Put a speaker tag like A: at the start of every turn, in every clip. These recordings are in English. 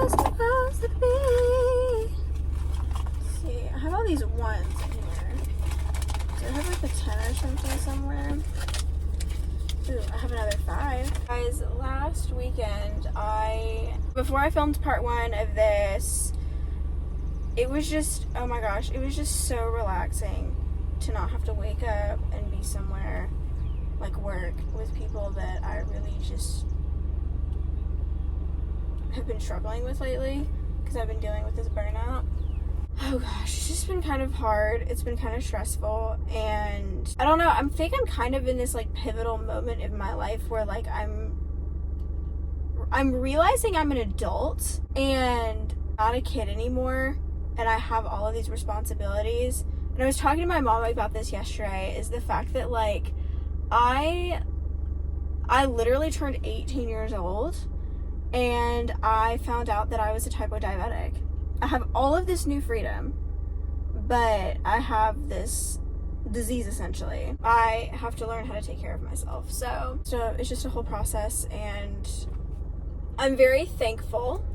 A: was supposed to be. Let's see, I have all these ones in here. Do I have like a 10 or something somewhere? Ooh, I have another 5. Guys, last weekend, before I filmed part 1 of this, it was just, oh my gosh, it was just so relaxing to not have to wake up and be somewhere, like work, with people that I really just have been struggling with lately, because I've been dealing with this burnout. Oh gosh, it's just been kind of hard. It's been kind of stressful, and I don't know, I think I'm kind of in this like pivotal moment in my life where like I'm realizing I'm an adult and not a kid anymore, and I have all of these responsibilities. And I was talking to my mom about this yesterday, is the fact that like I literally turned 18 years old and I found out that I was a type 1 diabetic. I have all of this new freedom, but I have this disease essentially. I have to learn how to take care of myself. So it's just a whole process, and I'm very thankful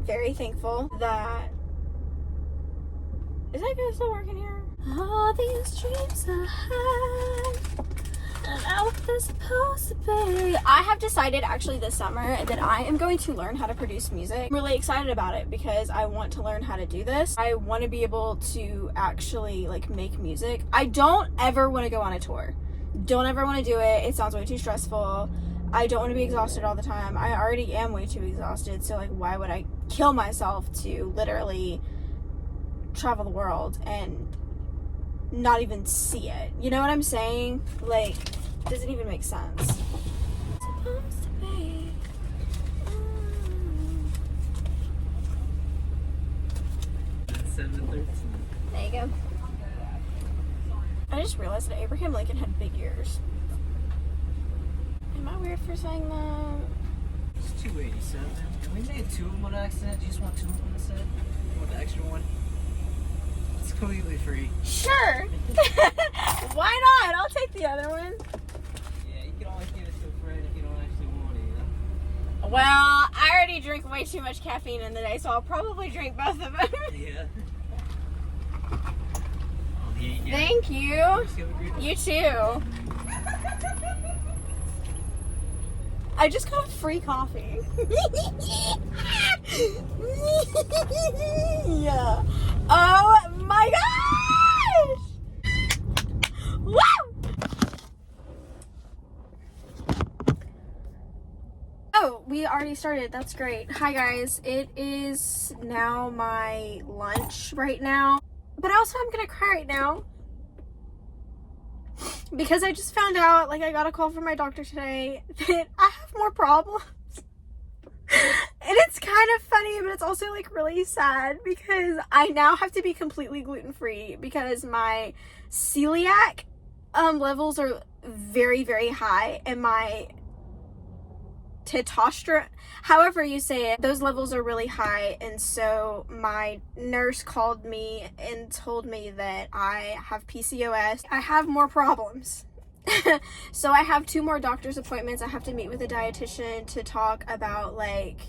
A: that, is that guy still working here? All these dreams I had, and I was supposed to be. I have decided actually this summer that I am going to learn how to produce music. I'm really excited about it because I want to learn how to do this. I want to be able to actually like make music. I don't ever want to go on a tour. Don't ever want to do it. It sounds way too stressful. I don't want to be exhausted all the time. I already am way too exhausted. So like, why would I kill myself to literally travel the world and not even see it? You know what I'm saying? Like, doesn't even make sense. Supposed to be.
B: That's 7:13.
A: There you go. I just realized that Abraham Lincoln had big ears. Am I weird for saying that?
B: It's 287. And we made 2 of them on accident. Do you just want 2 of them instead? You want the extra one? It's completely free.
A: Sure. Why not? I'll take the other one.
B: Yeah, you can always give it to a friend if you don't actually want it, you know?
A: Well, I already drink way too much caffeine in the day, so I'll probably drink both of them.
B: Yeah. Oh, here you go.
A: Thank you.
B: Just have a great one.
A: You too. I just got free coffee. Yeah. Oh my gosh! Woo! Oh, we already started. That's great. Hi guys. It is now my lunch right now. But also I'm gonna cry right now, because I just found out, like, I got a call from my doctor today that I have more problems. And it's kind of funny, but it's also like really sad, because I now have to be completely gluten-free because my celiac levels are very, very high, and my testosterone, however you say it, those levels are really high. And so my nurse called me and told me that I have PCOS. I have more problems. So I have 2 more doctor's appointments. I have to meet with a dietitian to talk about like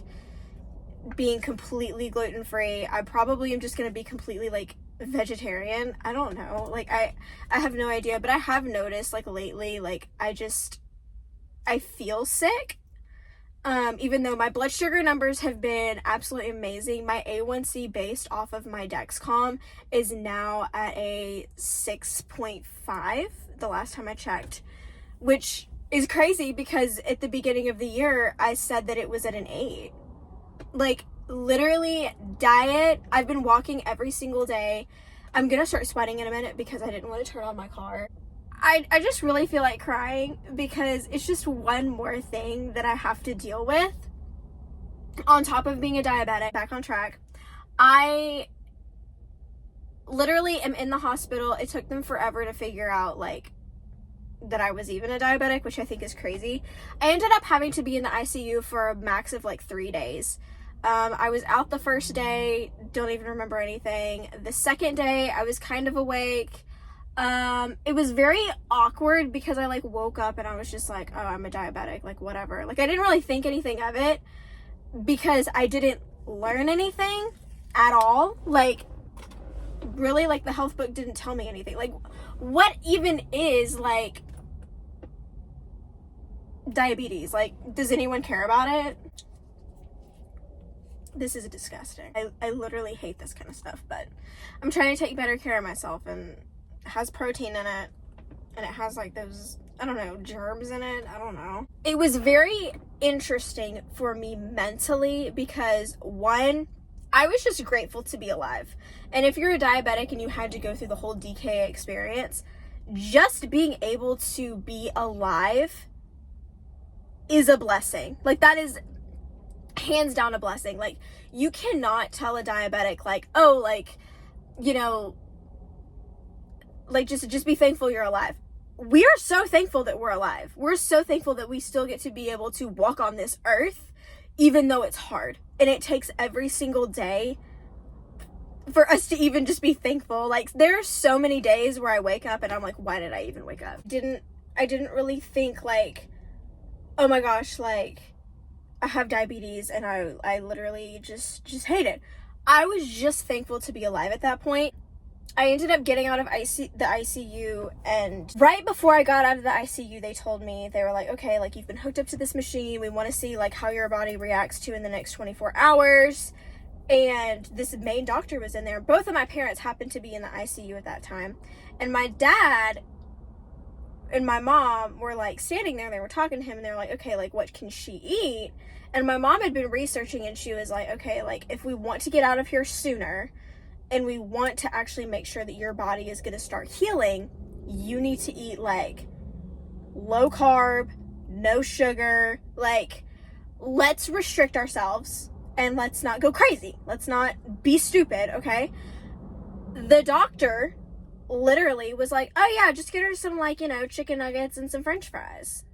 A: being completely gluten-free. I probably am just going to be completely like vegetarian. I don't know. Like I have no idea, but I have noticed like lately, like I feel sick. Even though my blood sugar numbers have been absolutely amazing, my A1C based off of my Dexcom is now at a 6.5 the last time I checked, which is crazy because at the beginning of the year I said that it was at an 8. Like literally diet, I've been walking every single day. I'm gonna start sweating in a minute because I didn't want to turn on my car. I just really feel like crying because it's just one more thing that I have to deal with on top of being a diabetic. Back on track. I literally am in the hospital. It took them forever to figure out like that I was even a diabetic, which I think is crazy. I ended up having to be in the ICU for a max of like 3 days. I was out the first day, don't even remember anything. The second day I was kind of awake. It was very awkward because I like woke up and I was just like, oh, I'm a diabetic, like whatever. Like I didn't really think anything of it because I didn't learn anything at all. Like, really, like, the health book didn't tell me anything. Like, what even is, like, diabetes? Like, does anyone care about it? This is disgusting. I literally hate this kind of stuff, but I'm trying to take better care of myself, and it has protein in it, and it has, like, those, I don't know, germs in it. I don't know. It was very interesting for me mentally because, one, I was just grateful to be alive. And if you're a diabetic and you had to go through the whole DKA experience, just being able to be alive is a blessing. Like, that is hands down a blessing. Like, you cannot tell a diabetic, like, oh, like, you know, like, just be thankful you're alive. We are so thankful that we're alive. We're so thankful that we still get to be able to walk on this earth, even though it's hard. And it takes every single day for us to even just be thankful. Like, there are so many days where I wake up and I'm like, why did I even wake up? I didn't really think, like, oh my gosh, like, I have diabetes and I literally just hate it. I was just thankful to be alive at that point. I ended up getting out of the ICU, and right before I got out of the ICU, they told me, they were like, okay, like, you've been hooked up to this machine. We want to see, like, how your body reacts to in the next 24 hours. And this main doctor was in there. Both of my parents happened to be in the ICU at that time. And my dad and my mom were, like, standing there. They were talking to him, and they were like, okay, like, what can she eat? And my mom had been researching, and she was like, okay, like, if we want to get out of here sooner, and we want to actually make sure that your body is going to start healing, you need to eat, like, low carb, no sugar. Like, let's restrict ourselves and let's not go crazy. Let's not be stupid, okay? The doctor literally was like, oh yeah, just get her some, like, you know, chicken nuggets and some french fries.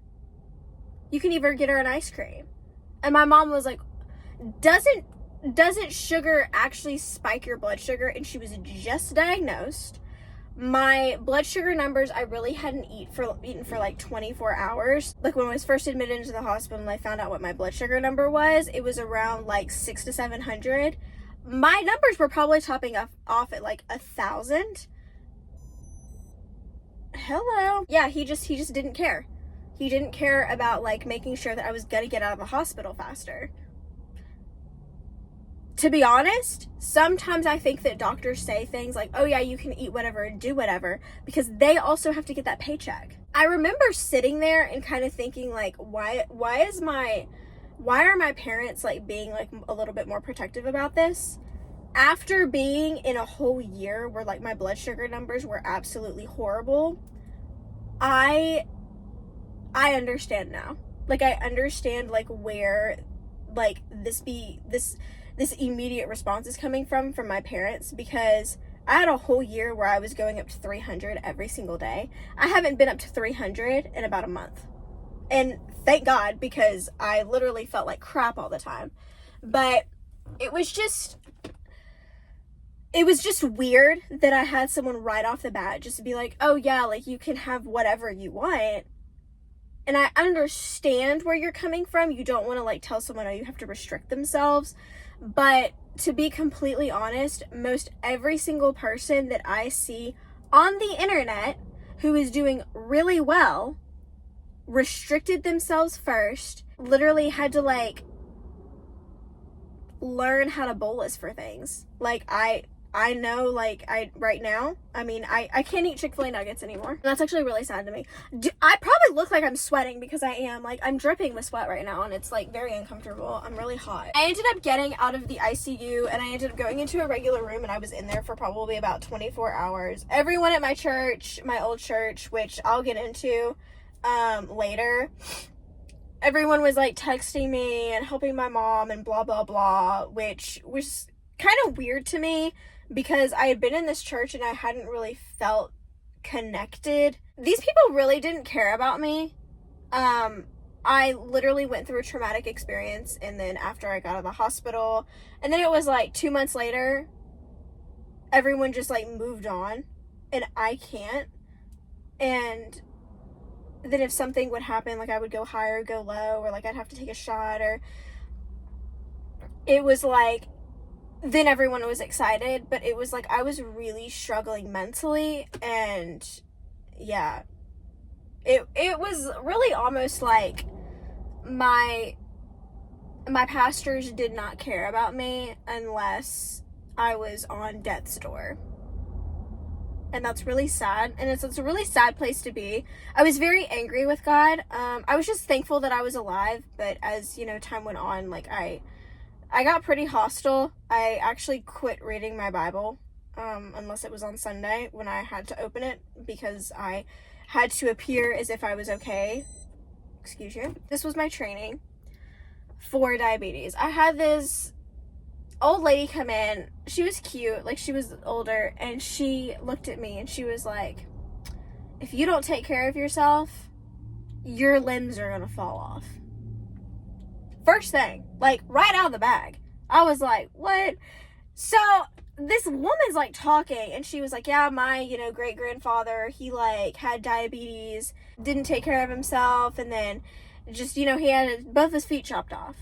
A: You can even get her an ice cream. And my mom was like, doesn't sugar actually spike your blood sugar? And she was just diagnosed. My blood sugar numbers, I really hadn't eaten for like 24 hours. Like, when I was first admitted into the hospital and I found out what my blood sugar number was, it was around like 600 to 700. My numbers were probably topping off at like 1,000. Hello. Yeah, he just didn't care. He didn't care about, like, making sure that I was gonna get out of the hospital faster. To be honest, sometimes I think that doctors say things like, oh yeah, you can eat whatever and do whatever, because they also have to get that paycheck. I remember sitting there and kind of thinking, like, why are my parents, like, being, like, a little bit more protective about this? After being in a whole year where, like, my blood sugar numbers were absolutely horrible, I understand now. Like, I understand, like, where, like, this immediate response is coming from my parents, because I had a whole year where I was going up to 300 every single day. I haven't been up to 300 in about a month. And thank God, because I literally felt like crap all the time. But it was just weird that I had someone right off the bat just be like, oh yeah, like, you can have whatever you want. And I understand where you're coming from. You don't want to, like, tell someone, oh, you have to restrict themselves. But to be completely honest, most every single person that I see on the internet who is doing really well restricted themselves first, literally had to, like, learn how to bolus for things. Like, I know, like, right now, I mean, I can't eat Chick-fil-A nuggets anymore. And that's actually really sad to me. I probably look like I'm sweating, because I am. Like, I'm dripping with sweat right now, and it's, like, very uncomfortable. I'm really hot. I ended up getting out of the ICU, and I ended up going into a regular room, and I was in there for probably about 24 hours. Everyone at my church, my old church, which I'll get into later, everyone was, like, texting me and helping my mom and blah, blah, blah, which was kind of weird to me, because I had been in this church and I hadn't really felt connected. These people really didn't care about me. I literally went through a traumatic experience, and then after I got out of the hospital, and then it was like 2 months later, everyone just, like, moved on, and I can't. And then if something would happen, like, I would go high or go low, or, like, I'd have to take a shot, or it was like, then everyone was excited, but it was like I was really struggling mentally, and yeah, it was really almost like my pastors did not care about me unless I was on death's door. And that's really sad, and it's a really sad place to be. I was very angry with God. I was just thankful that I was alive, but as, you know, time went on, like, I got pretty hostile. I actually quit reading my Bible, unless it was on Sunday when I had to open it, because I had to appear as if I was okay. Excuse you. This was my training for diabetes. I had this old lady come in. She was cute, like she was older, and she looked at me and she was like, if you don't take care of yourself, your limbs are gonna fall off. First thing, like right out of the bag. I was like, what? So this woman's like talking, and she was like, yeah, my, you know, great grandfather, he like had diabetes, didn't take care of himself, and then just, you know, he had both his feet chopped off.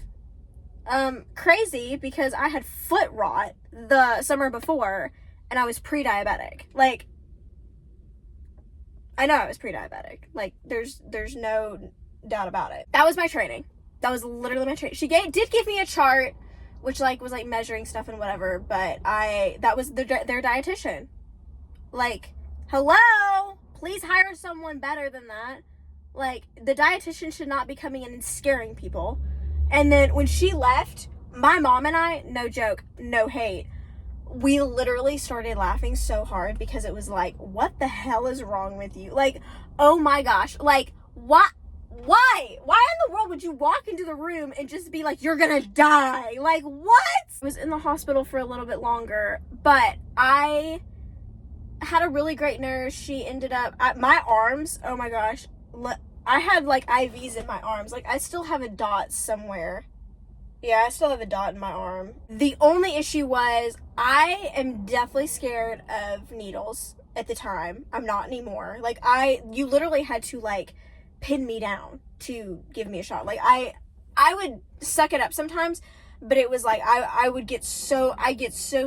A: Crazy, because I had foot rot the summer before, and I was pre-diabetic. Like, I know I was pre-diabetic. Like, there's no doubt about it. That was my training. That was literally my training. She did give me a chart, which, like, was, like, measuring stuff and whatever, but that was their dietitian. Like, hello? Please hire someone better than that. Like, the dietitian should not be coming in and scaring people. And then when she left, my mom and I, no joke, no hate, we literally started laughing so hard, because it was like, what the hell is wrong with you? Like, oh my gosh, like, what? Why in the world would you walk into the room and just be like, you're gonna die? Like, what? I was in the hospital for a little bit longer, but I had a really great nurse. She ended up, my arms, oh my gosh, I had like IVs in my arms. Like, I still have a dot somewhere. Yeah, I still have a dot in my arm. The only issue was, I am definitely scared of needles at the time. I'm not anymore. Like, you literally had to like pin me down to give me a shot. Like, I would suck it up sometimes, but it was like, I get so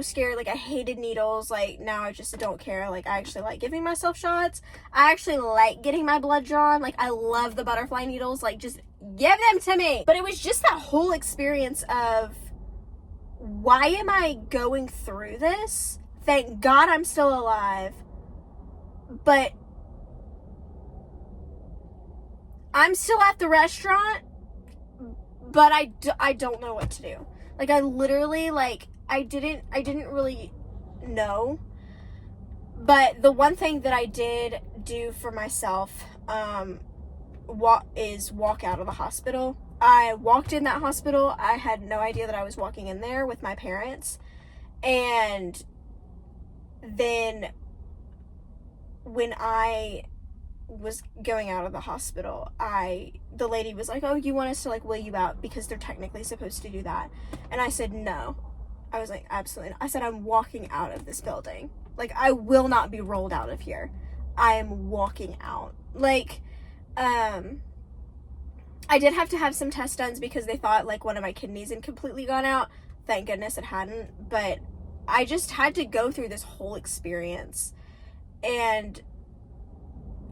A: scared. Like, I hated needles. Like, now I just don't care. Like, I actually like giving myself shots. I actually like getting my blood drawn. Like, I love the butterfly needles. Like, just give them to me. But it was just that whole experience of, why am I going through this? Thank God I'm still alive. But I'm still at the restaurant, but I don't know what to do. Like, I literally, like, I didn't really know. But the one thing that I did do for myself, is walk out of the hospital. I walked in that hospital. I had no idea that I was walking in there with my parents. And then when I was going out of the hospital, the lady was like, oh, you want us to like wheel you out, because they're technically supposed to do that. And I said no. I was like, absolutely not. I said, I'm walking out of this building. Like, I will not be rolled out of here. I am walking out. Like, I did have to have some tests done, because they thought like one of my kidneys had completely gone out. Thank goodness it hadn't. But I just had to go through this whole experience, and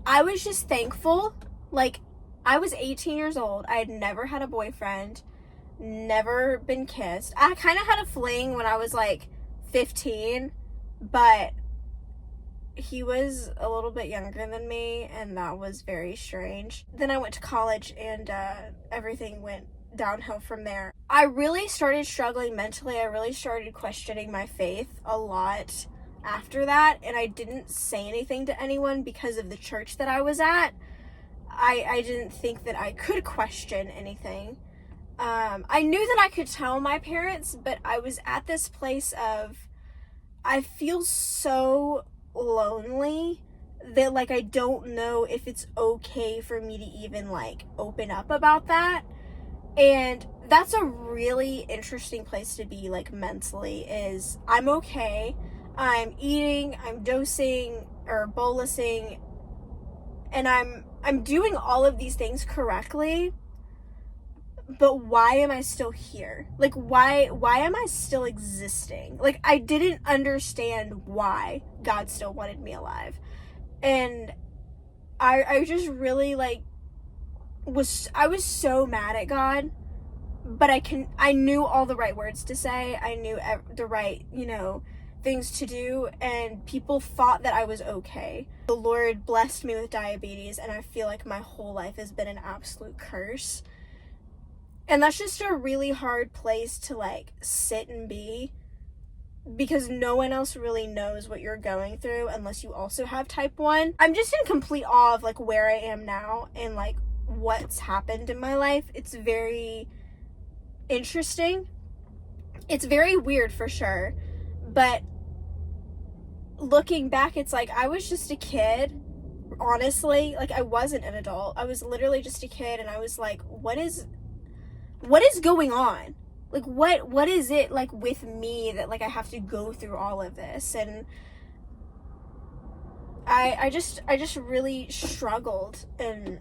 A: I was just thankful. Like, I was 18 years old. I had never had a boyfriend, never been kissed. I kind of had a fling when I was like 15, but he was a little bit younger than me, and that was very strange. Then I went to college, and everything went downhill from there. I really started struggling mentally. I really started questioning my faith a lot after that, and I didn't say anything to anyone because of the church that I was at. I didn't think that I could question anything. I knew that I could tell my parents, but I was at this place of, I feel so lonely that like I don't know if it's okay for me to even like open up about that. And that's a really interesting place to be, like, mentally, is I'm okay, I'm eating, I'm dosing or bolusing, and I'm doing all of these things correctly, but why am I still here? Like, why am I still existing? Like, I didn't understand why God still wanted me alive. And I just really, like, I was so mad at God, but I knew all the right words to say. I knew the right, things to do, and people thought that I was okay. The Lord blessed me with diabetes, and I feel like my whole life has been an absolute curse. And that's just a really hard place to, like, sit and be, because no one else really knows what you're going through unless you also have type 1. I'm just in complete awe of, like, where I am now and, like, what's happened in my life. It's very interesting. It's very weird for sure. But looking back, it's like I was just a kid, honestly. Like, I wasn't an adult. I was literally just a kid, and I was like, what is going on? Like, what is it, like, with me that, like, I have to go through all of this? And I just really struggled, and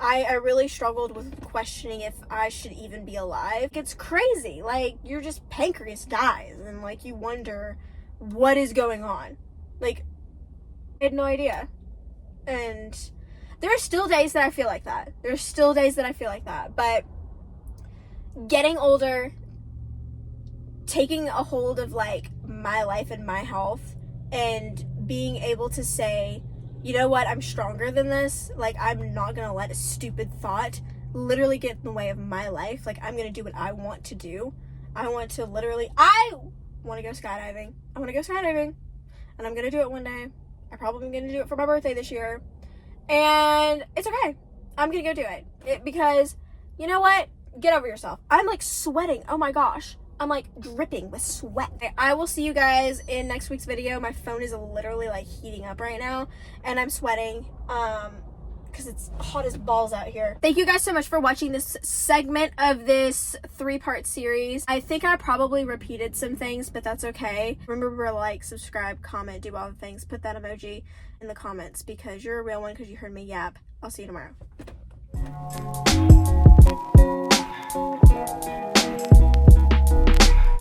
A: I really struggled with questioning if I should even be alive. It's crazy. Like, your just pancreas dies, and, like, you wonder what is going on. Like, I had no idea. And there are still days that I feel like that. But getting older, taking a hold of, like, my life and my health, and being able to say, you know what, I'm stronger than this. Like, I'm not gonna let a stupid thought literally get in the way of my life. Like, I'm gonna do what I want to do. I want to go skydiving. And I'm gonna do it one day. I'm probably gonna do it for my birthday this year. And it's okay. I'm gonna go do it. Because, you know what? Get over yourself. I'm, like, sweating. Oh my gosh. I'm, like, dripping with sweat. I will see you guys in next week's video. My phone is literally, like, heating up right now, and I'm sweating because it's hot as balls out here. Thank you guys so much for watching this segment of this 3-part series. I think I probably repeated some things, but that's okay. Remember to like, subscribe, comment, do all the things. Put that emoji in the comments because you're a real one because you heard me yap. I'll see you tomorrow.